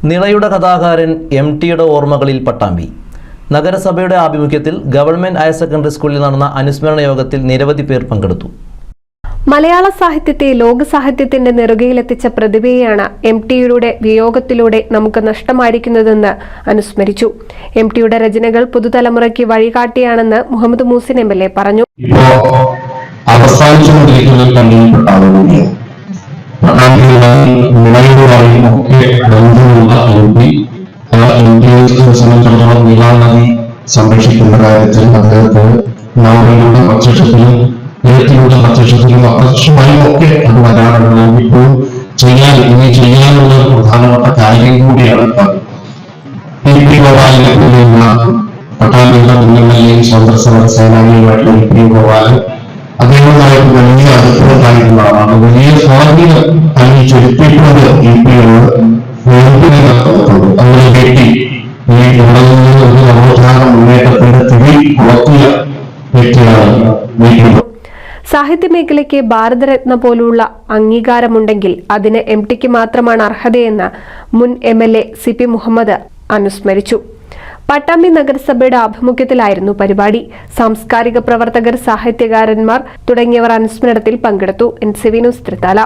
നിളയുടെ കഥാകാരൻ MTയുടെ ഓർമ്മകളിൽ പട്ടാമ്പി. നഗരസഭയുടെ ആഭിമുഖ്യത്തിൽ ഗവൺമെന്റ് ഹയർ സെക്കൻഡറി സ്കൂളിൽ നടന്ന അനുസ്മരണ യോഗത്തിൽ നിരവധി പേർ പങ്കെടുത്തു. മലയാള സാഹിത്യത്തെ ലോക സാഹിത്യത്തിന്റെ നെറുകയിലെത്തിച്ച പ്രതിഭയെയാണ് MTയുടെ വിയോഗത്തിലൂടെ നമുക്ക് നഷ്ടമായിരിക്കുന്നതെന്ന് അനുസ്മരിച്ചു. MTയുടെ രചനകൾ പുതുതലമുറയ്ക്ക് വഴികാട്ടിയാണെന്ന് മുഹമ്മദ് മൂസിൻ MLA പറഞ്ഞു. സംബന്ധിച്ചിടത്തോളം നീലാനദി സംരക്ഷിക്കുന്ന കാര്യത്തിൽ അദ്ദേഹത്തെ നോവലിലൂടെ പ്രത്യക്ഷത്തിലും എഴുത്തിലൂടെ പ്രത്യക്ഷത്തിലും അപ്രത്യക്ഷമായും ഒക്കെ അത് വരാറുണ്ട്. ഇപ്പോഴും ചെയ്യാനുള്ള ഒരു പ്രധാനപ്പെട്ട കാര്യം കൂടിയാണ് ഗോപാലിനെ പോലെയുള്ള പട്ടാമ്പിയുടെ മുന്നണിയും സ്വതന്ത്ര സേനാനിയുമായിട്ടുള്ള ഗോപാലൻ അദ്ദേഹവുമായിട്ട് വലിയ അടുപ്പമുണ്ടായിരുന്ന ആളാണ്. വലിയ സ്വാധീനം തന്നെ ചെലുത്തിയിട്ടുണ്ട് അങ്ങനെ കെട്ടി ഈ ഇവിടെ നിന്ന് ഒരു നവോത്ഥാന മുന്നേറ്റത്തിന്റെ തിരി ഉറക്കിയ വ്യക്തിയാണ്. സാഹിത്യമേഖലയ്ക്ക് ഭാരതരത്ന പോലുള്ള അംഗീകാരമുണ്ടെങ്കിൽ അതിന് MTക്ക് മാത്രമാണ് അർഹതയെന്ന് മുൻ MLA CP മുഹമ്മദ് അനുസ്മരിച്ചു. പട്ടാമ്പി നഗരസഭയുടെ ആഭിമുഖ്യത്തിലായിരുന്നു പരിപാടി. സാംസ്കാരിക പ്രവർത്തകർ, സാഹിത്യകാരന്മാർ തുടങ്ങിയവർ അനുസ്മരണത്തിൽ പങ്കെടുത്തു. NCV news Thrithala.